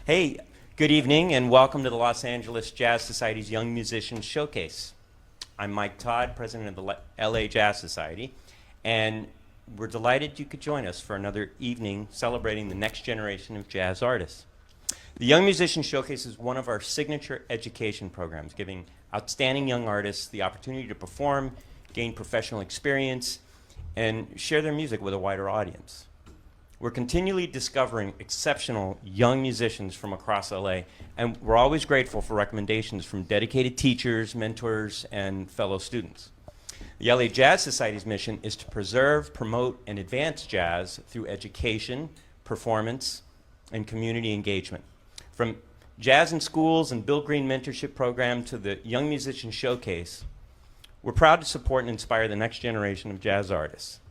Hey, good evening and welcome to the Los Angeles Jazz Society's Young Musicians Showcase. I'm Mike Todd, president of the LA Jazz Society, and we're delighted you could join us for another evening celebrating the next generation of jazz artists. The Young Musicians Showcase is one of our signature education programs, giving outstanding young artists the opportunity to perform, gain professional experience, and share their music with a wider audience. We're continually discovering exceptional young musicians from across LA, and we're always grateful for recommendations from dedicated teachers, mentors, and fellow students. The LA Jazz Society's mission is to preserve, promote, and advance jazz through education, performance, and community engagement. From Jazz in Schools and Bill Green Mentorship Program to the Young Musicians Showcase, we're proud to support and inspire the next generation of jazz artists.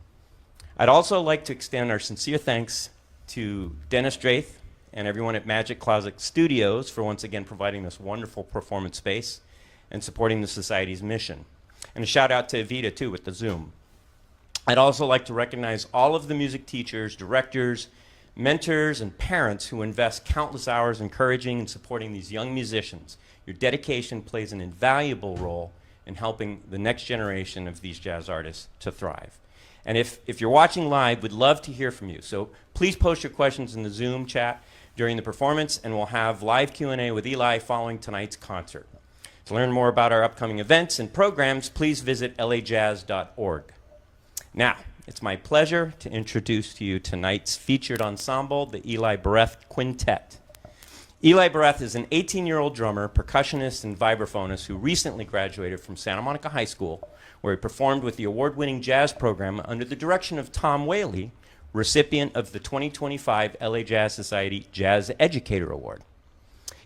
I'd also like to extend our sincere thanks to Dennis Draith and everyone at Magic Closet Studios for once again providing this wonderful performance space and supporting the Society's mission. And a shout out to Evita too with the Zoom. I'd also like to recognize all of the music teachers, directors, mentors, and parents who invest countless hours encouraging and supporting these young musicians. Your dedication plays an invaluable role in helping the next generation of these jazz artists to thrive. And if you're watching live, we'd love to hear from you. So please post your questions in the Zoom chat during the performance, and we'll have live Q&A with Eli following tonight's concert. To learn more about our upcoming events and programs, please visit lajazz.org. Now, it's my pleasure to introduce to you tonight's featured ensemble, the Eli Boreth Quintet. Eli Boreth is an 18-year-old drummer, percussionist, and vibraphonist who recently graduated from Santa Monica High School, where he performed with the award-winning jazz program under the direction of Tom Whaley, recipient of the 2025 LA Jazz Society Jazz Educator Award.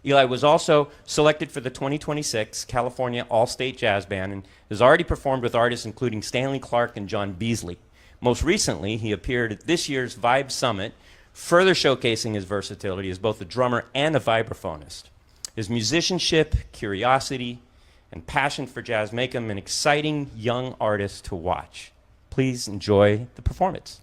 Eli was also selected for the 2026 California All-State Jazz Band and has already performed with artists including Stanley Clarke and John Beasley. Most recently, he appeared at this year's Vibe Summit, further showcasing his versatility as both a drummer and a vibraphonist. His musicianship, curiosity, and passion for jazz make him an exciting young artist to watch. Please enjoy the performance.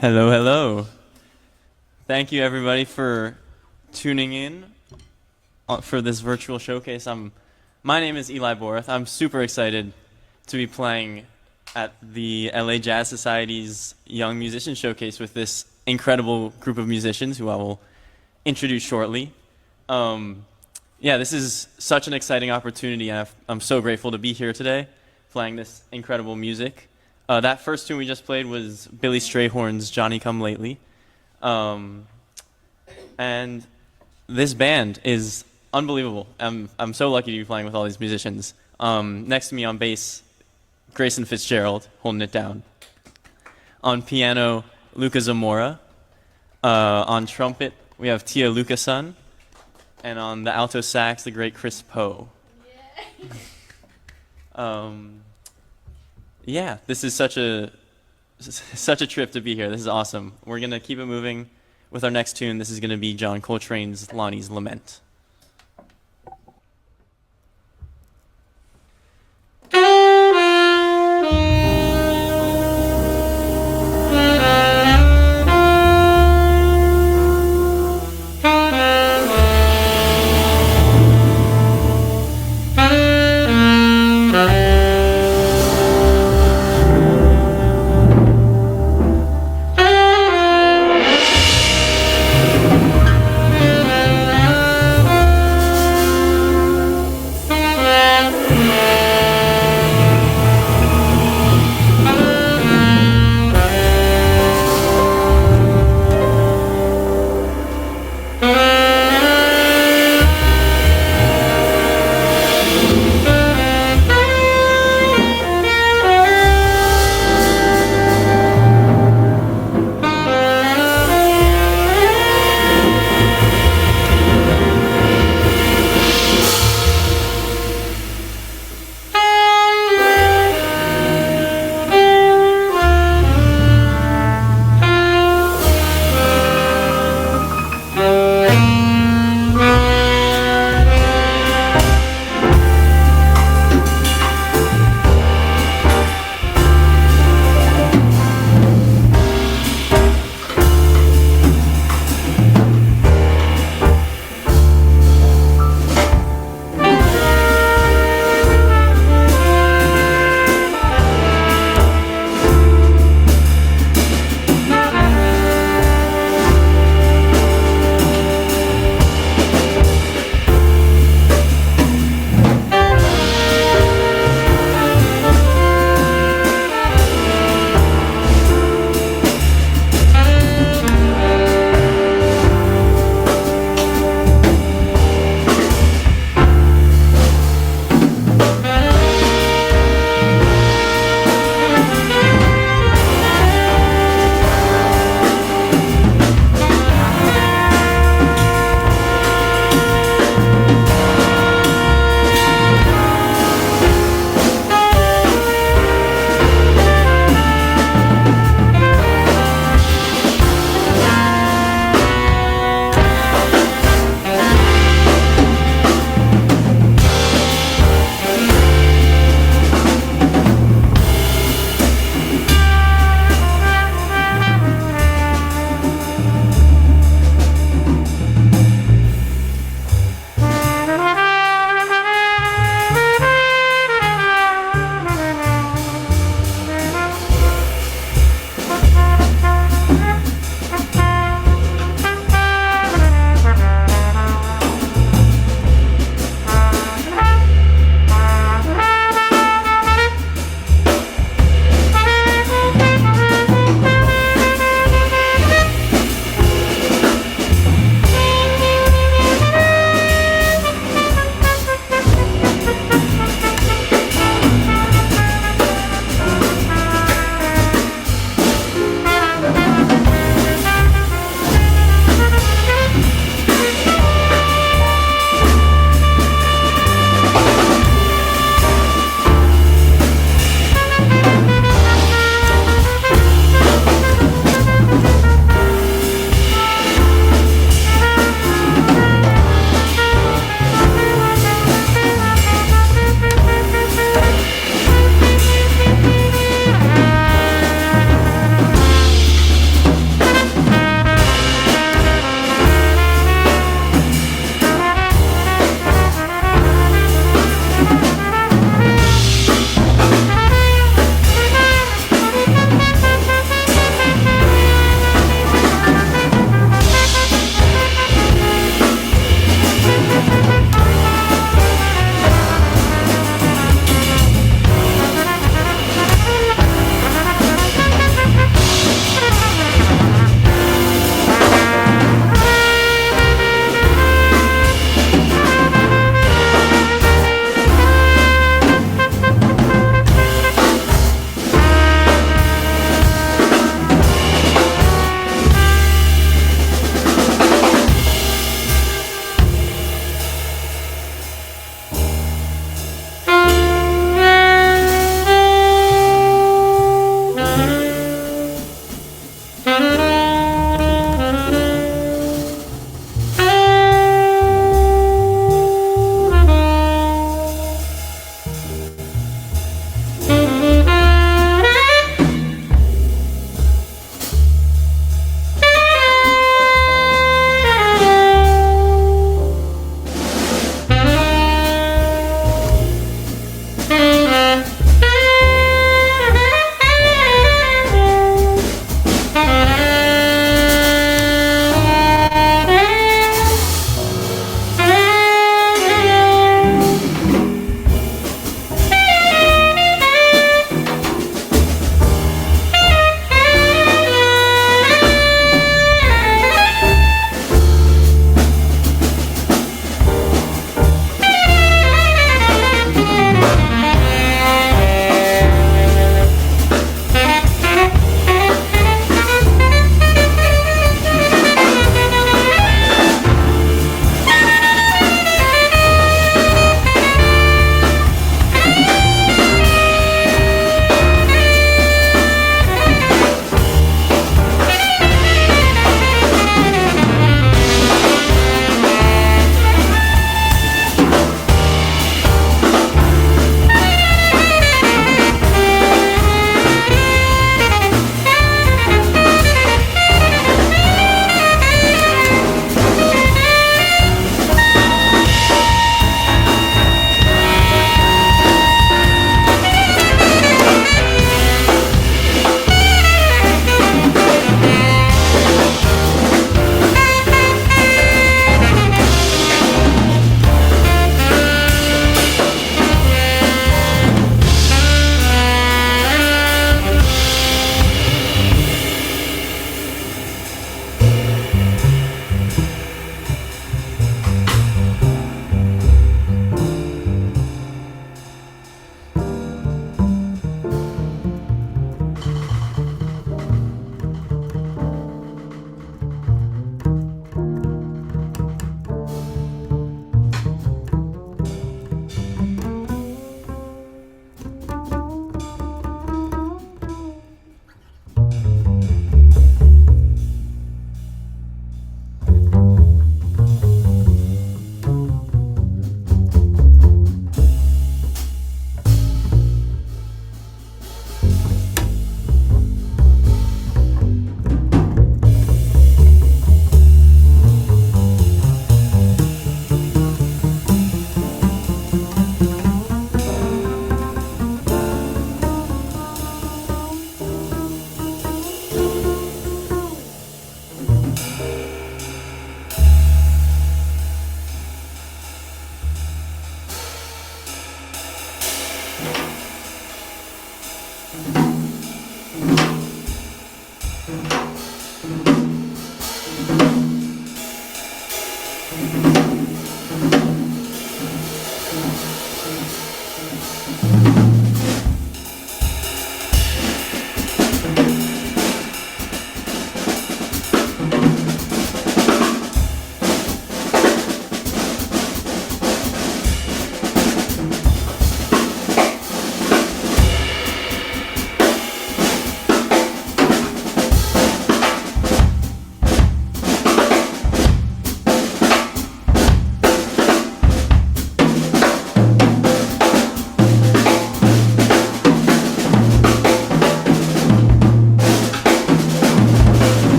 Hello, hello. Thank you, everybody, for tuning in for this virtual showcase. My name is Eli Boreth. I'm super excited to be playing at the LA Jazz Society's Young Musician Showcase with this incredible group of musicians who I will introduce shortly. This is such an exciting opportunity, and I'm so grateful to be here today playing this incredible music. That first tune we just played was Billy Strayhorn's Johnny Come Lately. And this band is unbelievable. I'm so lucky to be playing with all these musicians. Next to me on bass, Grayson Fitzgerald, holding it down. On piano, Luca Zamora. On trumpet, we have Tia Lucason. And on the alto sax, the great Chris Poe. Yeah. This is such a trip to be here. This is awesome. We're going to keep it moving with our next tune. This is going to be John Coltrane's Lonnie's Lament.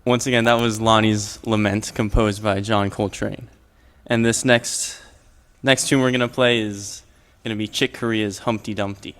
Once again, that was Lonnie's Lament, composed by John Coltrane. And this next tune we're going to play is going to be Chick Corea's Humpty Dumpty.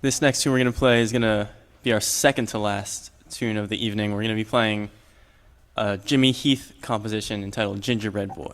This next tune we're going to play is going to be our second to last tune of the evening. We're going to be playing a Jimmy Heath composition entitled Gingerbread Boy.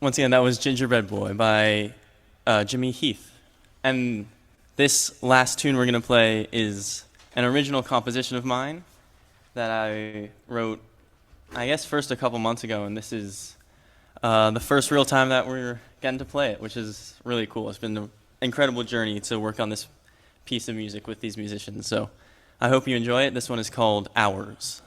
Once again, that was Gingerbread Boy by Jimmy Heath. And this last tune we're going to play is an original composition of mine that I wrote, I guess, first a couple months ago, and this is the first real time that we're getting to play it, which is really cool. It's been an incredible journey to work on this piece of music with these musicians, so I hope you enjoy it. This one is called Hours.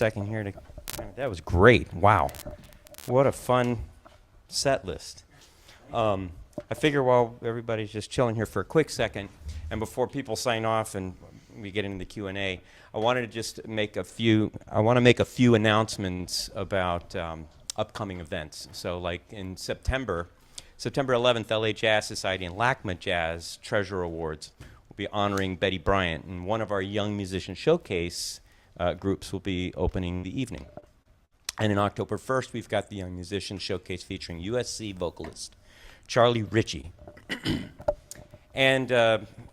second here to. That was great. Wow, what a fun set list. I figure while everybody's just chilling here for a quick second, and before people sign off and we get into the Q&A, I wanted to just make a few. I want to make a few announcements about upcoming events. So, like in September 11th, LA Jazz Society and LACMA Jazz Treasure Awards will be honoring Betty Bryant, and one of our Young Musician Showcase groups will be opening the evening. And in October 1st, we've got the Young Musician Showcase featuring USC vocalist Charlie Ritchie. And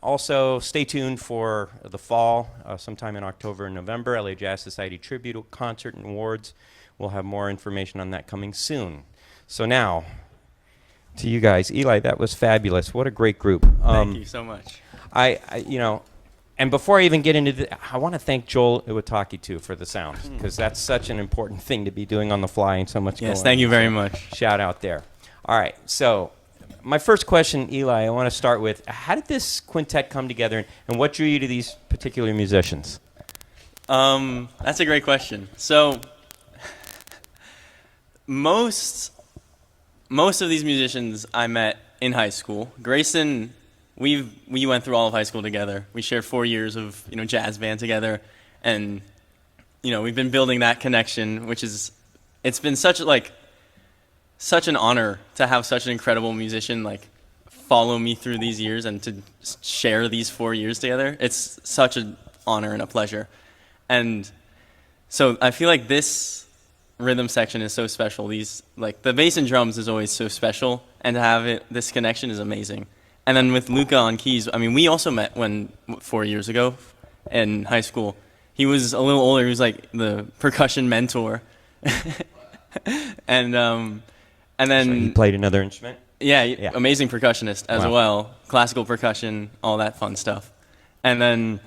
also, stay tuned for the fall, sometime in October and November, LA Jazz Society Tribute Concert and Awards. We'll have more information on that coming soon. So now, to you guys. Eli, that was fabulous. What a great group. Thank you so much. And before I even get into I want to thank Joel Iwataki, too, for the sound, because that's such an important thing to be doing on the fly and so much going on. Yes, thank you very much. Shout out there. All right, so my first question, Eli, I want to start with, how did this quintet come together, and what drew you to these particular musicians? That's a great question. So, most of these musicians I met in high school. Grayson, we went through all of high school together. We shared 4 years of jazz band together, and we've been building that connection, which is it's been such an honor to have such an incredible musician follow me through these years and to share these 4 years together. It's such an honor and a pleasure, and so I feel like this rhythm section is so special. These the bass and drums is always so special, and to have this connection is amazing. And then with Luca on keys, we also met 4 years ago in high school. He was a little older. He was the percussion mentor, and then So he played another instrument. Yeah, amazing percussionist as Wow. well, classical percussion, all that fun stuff. And then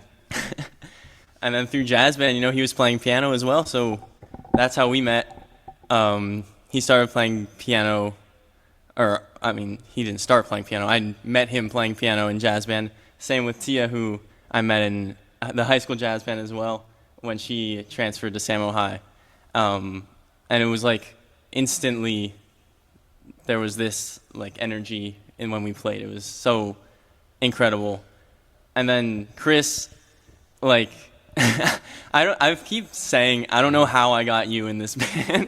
and then through jazz band, he was playing piano as well. So that's how we met. He started playing piano. He didn't start playing piano. I met him playing piano in jazz band. Same with Tia, who I met in the high school jazz band as well when she transferred to Samo High. And it was instantly there was this energy in when we played. It was so incredible. And then Chris, I keep saying I don't know how I got you in this band.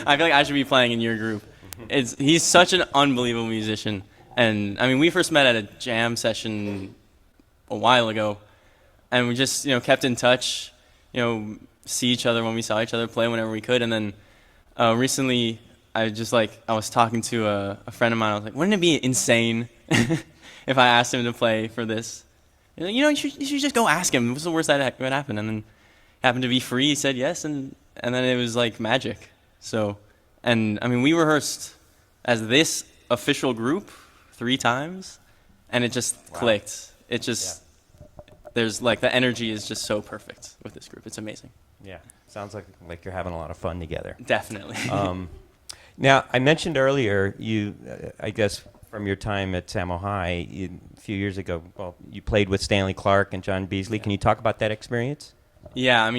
I feel like I should be playing in your group. He's such an unbelievable musician, and we first met at a jam session a while ago, and we just kept in touch, see each other when we saw each other, play whenever we could, and then recently I was talking to a friend of mine. I was like, wouldn't it be insane if I asked him to play for this? You should just go ask him. What's the worst that would happen? And then happened to be free. He said yes, and then it was magic. So. And we rehearsed as this official group 3 times, and it just clicked. It just there's the energy is just so perfect with this group. It's amazing. Yeah, sounds like you're having a lot of fun together. Definitely. Now, I mentioned earlier you, I guess from your time at Samo High a few years ago, you played with Stanley Clarke and John Beasley. Can you talk about that experience? Yeah,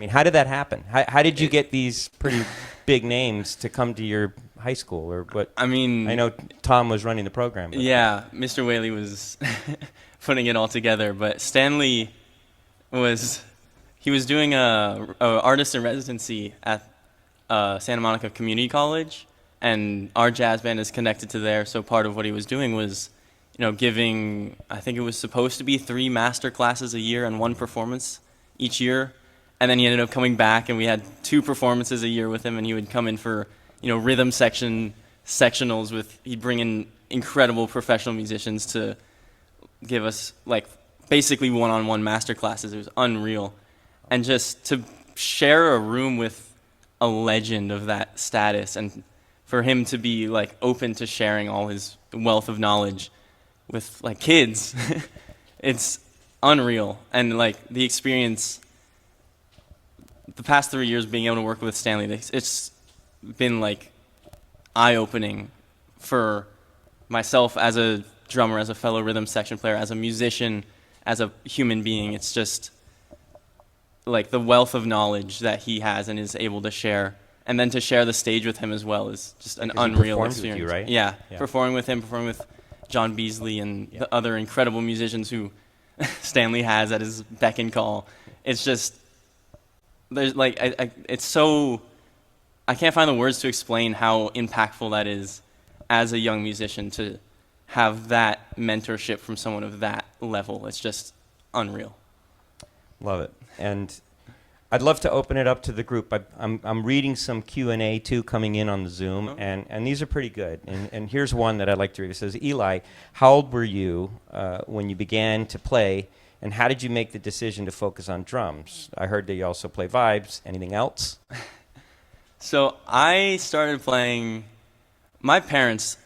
how did that happen? How did you get these pretty big names to come to your high school, or what? I know Tom was running the program. Yeah, Mr. Whaley was putting it all together, but Stanley was doing a artist in residency at Santa Monica Community College, and our jazz band is connected to there. So part of what he was doing was, giving, I think it was supposed to be 3 master classes a year and 1 performance each year. And then he ended up coming back, and we had 2 performances a year with him, and he would come in for, rhythm sectionals he'd bring in incredible professional musicians to give us, basically one-on-one master classes. It was unreal. And just to share a room with a legend of that status, and for him to be, open to sharing all his wealth of knowledge with, kids, it's unreal. And, the experience... The past 3 years being able to work with Stanley, it's been eye-opening for myself as a drummer, as a fellow rhythm section player, as a musician, as a human being. It's just like the wealth of knowledge that he has and is able to share, and then to share the stage with him as well is just an Because he unreal performs with experience. you, right? Yeah, Yeah. performing with him, performing with John Beasley and Yeah. the other incredible musicians who Stanley has at his beck and call. It's just there's like it's so I can't find the words to explain how impactful that is as a young musician to have that mentorship from someone of that level. It's just unreal. Love it. And I'd love to open it up to the group. I'm reading some Q&A too coming in on the Zoom, Oh. and these are pretty good. And here's one that I'd like to read. It says, Eli, how old were you when you began to play, and how did you make the decision to focus on drums? I heard that you also play vibes. Anything else? So I started playing. My parents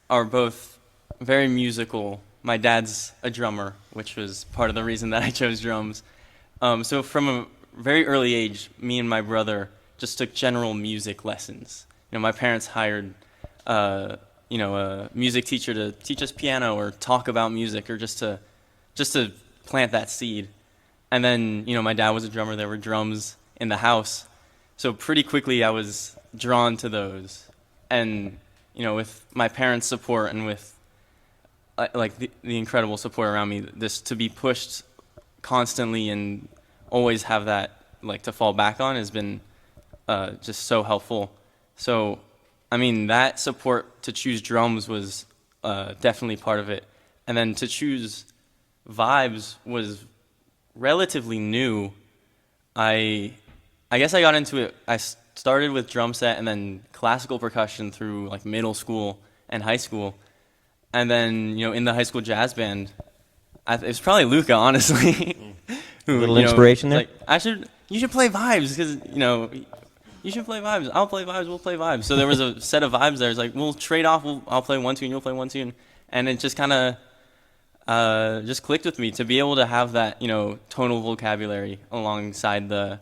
are both very musical. My dad's a drummer, which was part of the reason that I chose drums. So from a very early age, me and my brother just took general music lessons. My parents hired, a music teacher to teach us piano or talk about music or just to plant that seed. And then, my dad was a drummer. There were drums in the house. So pretty quickly I was drawn to those. And, with my parents' support and with the incredible support around me, this to be pushed constantly and always have that to fall back on has been just so helpful. So, that support to choose drums was definitely part of it. And then to choose vibes was relatively new. I guess I got into it. I started with drum set and then classical percussion through middle school and high school. And then, in the high school jazz band, it was probably Luca, honestly. Who, Little inspiration there? You should play vibes because, you should play vibes. I'll play vibes. We'll play vibes. So there was a set of vibes there. It's we'll trade off. I'll play one tune. You'll play one tune. And it just kind of just clicked with me to be able to have that, tonal vocabulary alongside the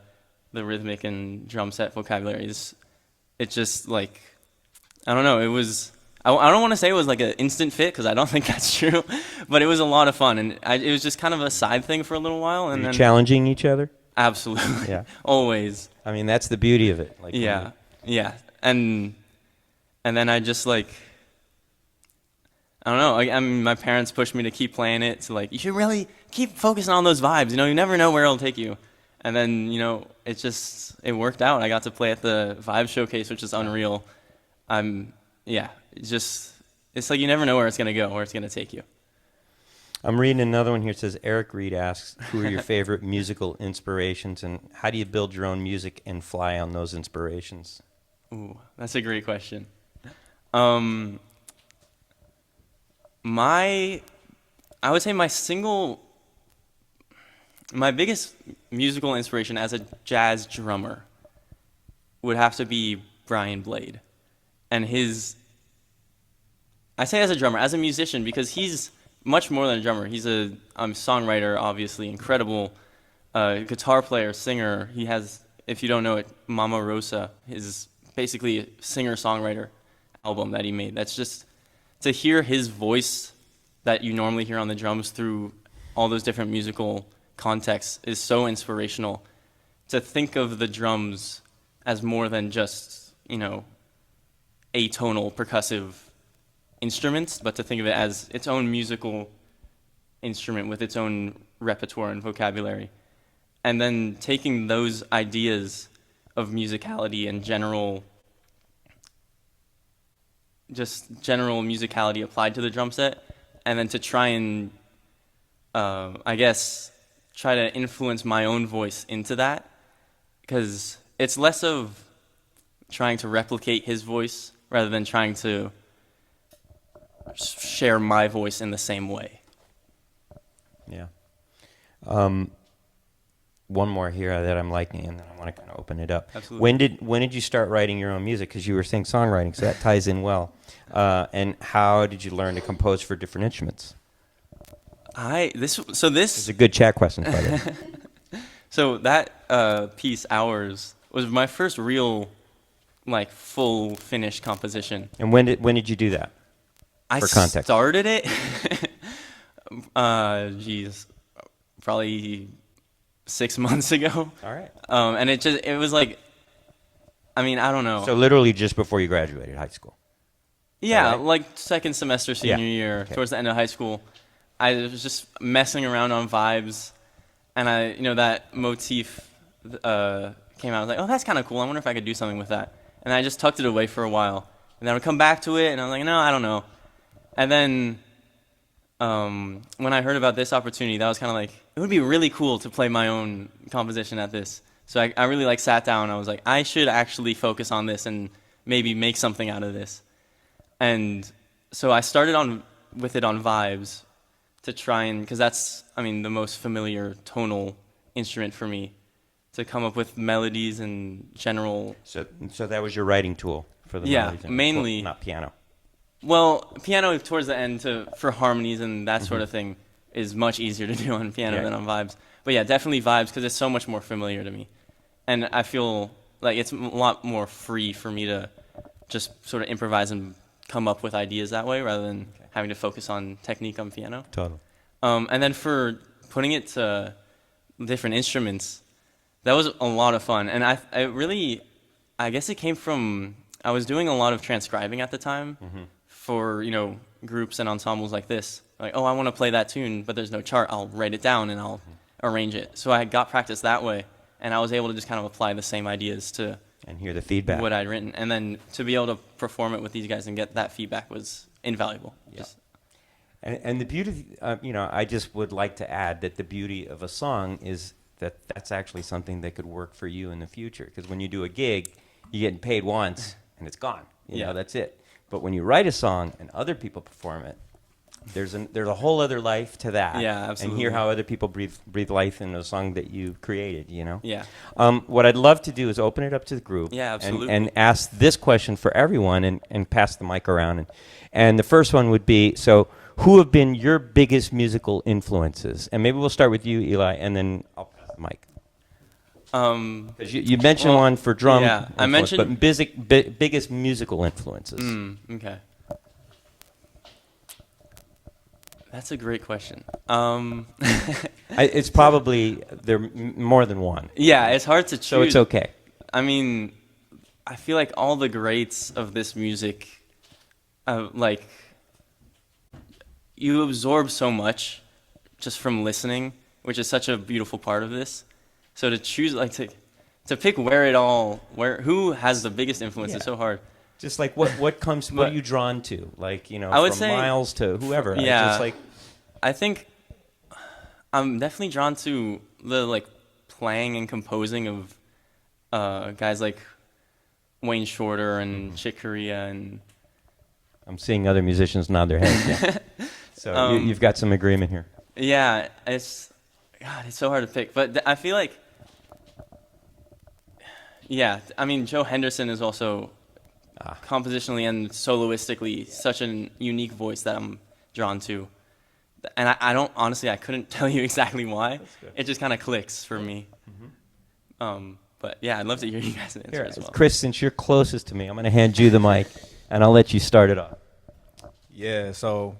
rhythmic and drum set vocabularies. It just I don't know. It was. I don't want to say it was an instant fit because I don't think that's true, but it was a lot of fun and it was just kind of a side thing for a little while. And Are you then challenging each other? Absolutely. Yeah. Always. That's the beauty of it. Yeah. And then I just I don't know. My parents pushed me to keep playing it. So you should really keep focusing on those vibes. You never know where it'll take you. And then it worked out. I got to play at the Vibe Showcase, which is unreal. It's you never know where it's gonna go, where it's gonna take you. I'm reading another one here. It says, Eric Reed asks, who are your favorite musical inspirations, and how do you build your own music and fly on those inspirations? Ooh, that's a great question. I would say my biggest musical inspiration as a jazz drummer would have to be Brian Blade. And I say as a drummer, as a musician, because he's much more than a drummer. He's a songwriter, obviously, incredible guitar player, singer. He has, if you don't know it, Mama Rosa, his basically a singer-songwriter album that he made. That's just, to hear his voice that you normally hear on the drums through all those different musical contexts is so inspirational. To think of the drums as more than just, atonal percussive instruments, but to think of it as its own musical instrument with its own repertoire and vocabulary. And then taking those ideas of musicality and general musicality applied to the drum set, and then to try and, try to influence my own voice into that, because it's less of trying to replicate his voice rather than trying to share my voice in the same way. Yeah. One more here that I'm liking, and then I want to kind of open it up. Absolutely. When did you start writing your own music? Because you were saying songwriting, so that ties in well. And how did you learn to compose for different instruments? This is a good chat question, by the way. So that piece, Hours, was my first real, full finished composition. And when did you do that? For context. I started it, probably 6 months ago. All right. And it was like, I mean, I don't know. So literally just before you graduated high school. Yeah, right? like second semester senior year, Okay. towards the end of high school, I was just messing around on vibes, and that motif came out. I was like, oh, that's kind of cool. I wonder if I could do something with that. And I just tucked it away for a while, and then I would come back to it, and I was like, no, I don't know. And then when I heard about this opportunity, that was kind of like, it would be really cool to play my own composition at this. So I really like sat down. I was like, I should actually focus on this and maybe make something out of this. And so I started with it on vibes to try and, because that's, I mean, the most familiar tonal instrument for me, to come up with melodies and general. So that was your writing tool for the melodies. Yeah, mainly. Not piano. Well, piano towards the end for harmonies and that sort of thing is much easier to do on piano than on vibes. But yeah, definitely vibes because it's so much more familiar to me. And I feel like it's a lot more free for me to just sort of improvise and come up with ideas that way rather than having to focus on technique on piano. Totally. And then for putting it to different instruments, that was a lot of fun. And I guess it came from, I was doing a lot of transcribing at the time for, groups and ensembles like this. Like, oh, I want to play that tune, but there's no chart. I'll write it down and I'll arrange it. So I got practice that way, and I was able to just kind of apply the same ideas to And hear the feedback. what I'd written. And then to be able to perform it with these guys and get that feedback was invaluable. Yeah. And the beauty, I just would like to add that the beauty of a song is that that's actually something that could work for you in the future. Because when you do a gig, you're getting paid once and it's gone. You know, that's it. But when you write a song and other people perform it, there's a whole other life to that. Yeah, absolutely. And hear how other people breathe life in a song that you created, Yeah. What I'd love to do is open it up to the group. Yeah, absolutely. And ask this question for everyone and pass the mic around. And the first one would be, so who have been your biggest musical influences? And maybe we'll start with you, Eli, and then I'll pass the mic. 'Cause you mentioned one for drum. Yeah, I mentioned- but biggest musical influences. Okay. That's a great question. It's probably more than one, Yeah, it's hard to choose. so it's okay. I mean, I feel like all the greats of this music, you absorb so much just from listening, which is such a beautiful part of this. So to choose, to pick who has the biggest influence is so hard. Just like what comes, what are you drawn to? Like, I would from say, Miles to whoever. Yeah. I think I'm definitely drawn to the playing and composing of guys like Wayne Shorter and Chick Corea and. I'm seeing other musicians nod their heads. Yeah. So you've got some agreement here. Yeah, it's so hard to pick, but I feel like. Yeah, I mean, Joe Henderson is also compositionally and soloistically such a unique voice that I'm drawn to. And I couldn't tell you exactly why. It just kind of clicks for me. But yeah, I'd love to hear you guys answer as well. Chris, since you're closest to me, I'm going to hand you the mic, and I'll let you start it off. Yeah, so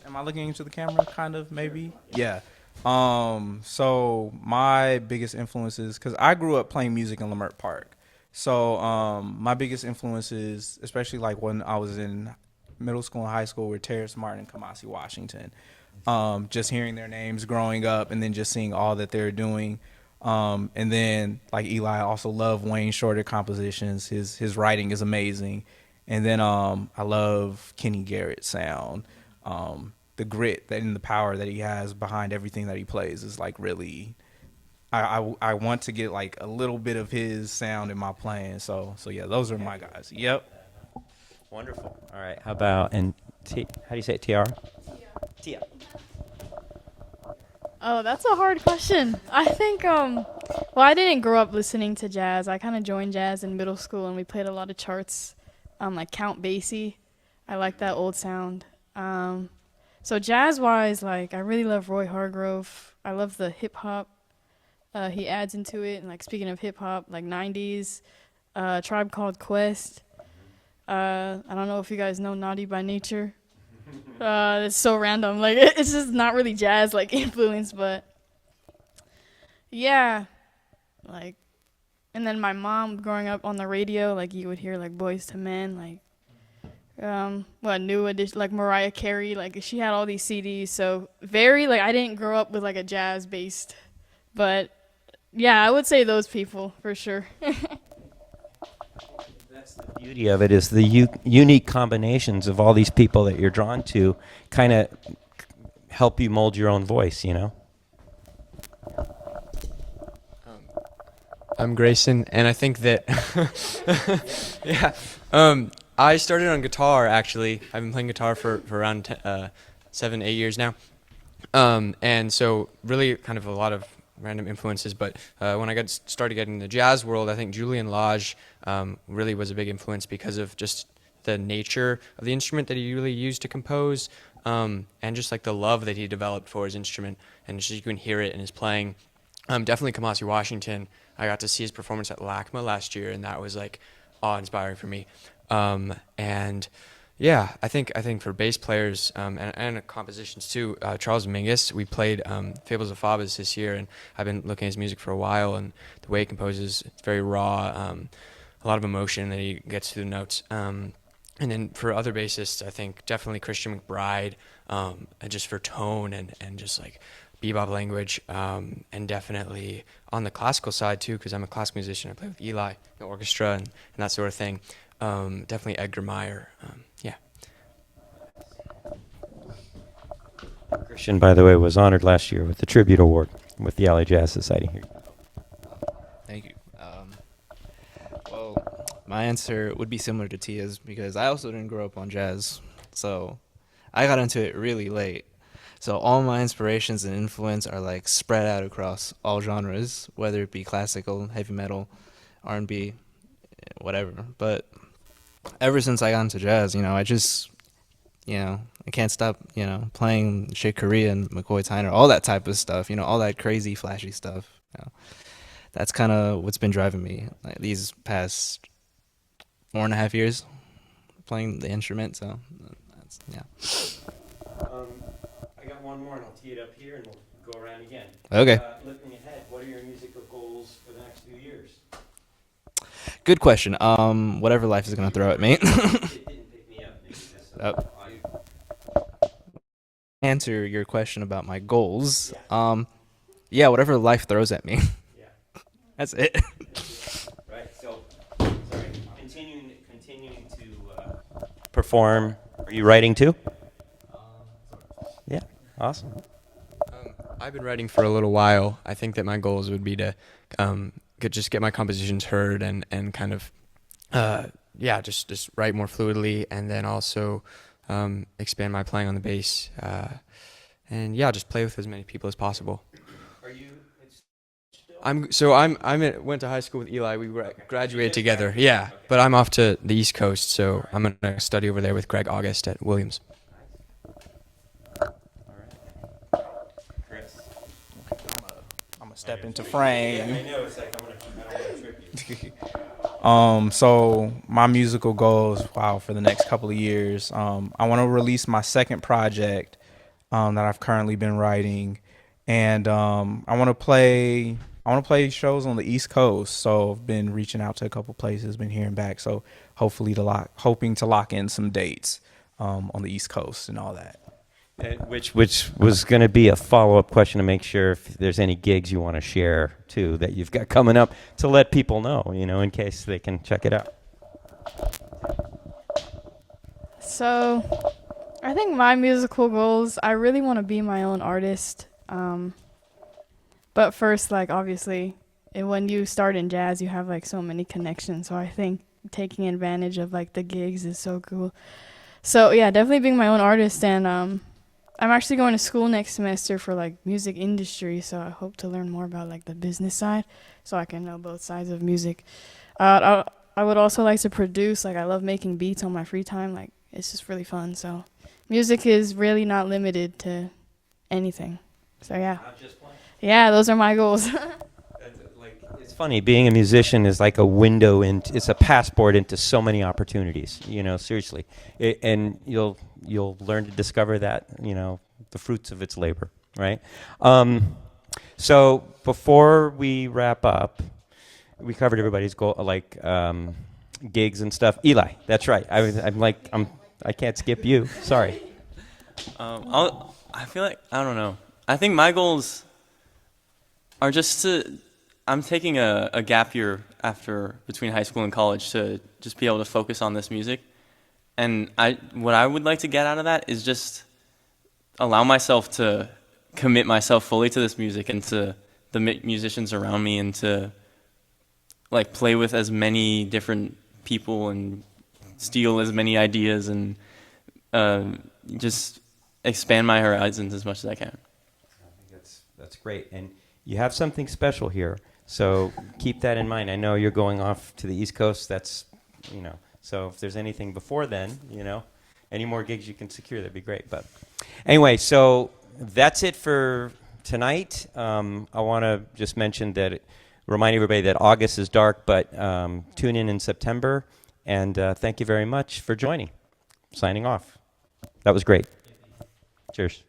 am I looking into the camera, kind of, maybe? Yeah. So my biggest influences, because I grew up playing music in Leimert Park. So my biggest influences, especially when I was in middle school and high school, were Terrace Martin and Kamasi Washington. Just hearing their names growing up and then just seeing all that they're doing. And then, like Eli, I also love Wayne Shorter compositions. His writing is amazing. And then I love Kenny Garrett's sound. The grit and the power that he has behind everything that he plays is really, I want to get a little bit of his sound in my playing. So yeah, those are my guys. Yep. Wonderful. All right. How about, how do you say it, Tiara? Tia. Oh, that's a hard question. I think, I didn't grow up listening to jazz. I kind of joined jazz in middle school, and we played a lot of charts, like Count Basie. I like that old sound. So jazz-wise, I really love Roy Hargrove. I love the hip-hop he adds into it. And, speaking of hip-hop, 90s, Tribe Called Quest. I don't know if you guys know Naughty by Nature. It's so random. It's just not really jazz, influence, but Yeah, like, and then my mom growing up on the radio, like you would hear like Boys to Men, like what new edition, like Mariah Carey, like she had all these CDs. So very like I didn't grow up with like a jazz based, but yeah, I would say those people for sure. That's the beauty of it is the unique combinations of all these people that you're drawn to kind of help you mold your own voice, you know? I'm Grayson, and I think that yeah. I started on guitar actually. I've been playing guitar for around 7, 8 years now, and so really kind of a lot of random influences. But when I started getting in the jazz world, I think Julian Lage really was a big influence because of just the nature of the instrument that he really used to compose, and just like the love that he developed for his instrument, and just you can hear it in his playing. Definitely Kamasi Washington. I got to see his performance at LACMA last year, and that was like awe-inspiring for me. And yeah, I think for bass players and compositions too, Charles Mingus. We played Fables of Fabas this year, and I've been looking at his music for a while, and the way he composes, it's very raw, a lot of emotion that he gets through the notes. And then for other bassists, I think definitely Christian McBride, just for tone and just like bebop language, and definitely on the classical side too, because I'm a classical musician. I play with Eli, the orchestra, and that sort of thing. Definitely Edgar Meyer. Yeah. Christian, by the way, was honored last year with the Tribute Award with the LA Jazz Society. Thank you. Well, my answer would be similar to Tia's because I also didn't grow up on jazz, so I got into it really late. So all my inspirations and influence are like spread out across all genres, whether it be classical, heavy metal, R&B, whatever. But ever since I got into jazz, I just, I can't stop, playing Chick Corea and McCoy Tyner, all that type of stuff, all that crazy, flashy stuff. That's kind of what's been driving me like, these past 4.5 years playing the instrument. So, that's, yeah. I got one more, and I'll tee it up here, and we'll go around again. Okay. Looking ahead, what are your musical goals for the next few years? Good question. Whatever life is going to throw at me. It didn't pick me up. Maybe that's Answer your question about my goals. Yeah, whatever life throws at me. Yeah. That's it. Right. So, sorry. Continuing to perform. Are you writing too? Yeah. Awesome. I've been writing for a little while. I think that my goals would be to just get my compositions heard and kind of just write more fluidly, and then also expand my playing on the bass, and just play with as many people as possible. Are you? Went to high school with Eli. We graduated together. Yeah, Okay. but I'm off to the East Coast, so I'm gonna study over there with Greg August at Williams. All right. Chris. I'm gonna step into frame. Yeah, I know. It's like I don't want to trip you. So my musical goals, for the next couple of years, I want to release my second project that I've currently been writing, and I want to play shows on the East Coast. So I've been reaching out to a couple places, been hearing back. So hoping to lock in some dates on the East Coast and all that. Which was going to be a follow-up question to make sure if there's any gigs you want to share too that you've got coming up to let people know, in case they can check it out. So, I think my musical goals, I really want to be my own artist. But first, like, obviously, when you start in jazz, you have, like, so many connections. So I think taking advantage of, like, the gigs is so cool. So, yeah, definitely being my own artist. And I'm actually going to school next semester for, like, music industry. So I hope to learn more about, like, the business side so I can know both sides of music. I would also like to produce. Like, I love making beats on my free time. Like, it's just really fun. So music is really not limited to anything. So, yeah. Not just playing. Yeah, those are my goals. It's funny, being a musician is like a window it's a passport into so many opportunities, seriously. And you'll learn to discover that, the fruits of its labor, right? So before we wrap up, we covered everybody's goal, gigs and stuff. Eli, that's right. I can't skip you. Sorry. I feel like, I don't know. I think my goals are just I'm taking a gap year between high school and college to just be able to focus on this music. And what I would like to get out of that is just allow myself to commit myself fully to this music and to the musicians around me, and to like play with as many different people and steal as many ideas, and just expand my horizons as much as I can. I think that's great. And you have something special here, so keep that in mind. I know you're going off to the East Coast. That's, so if there's anything before then, any more gigs you can secure, that'd be great. But anyway, so that's it for tonight. I want to just remind everybody that August is dark, but tune in September. And thank you very much for joining. Signing off. That was great. Cheers.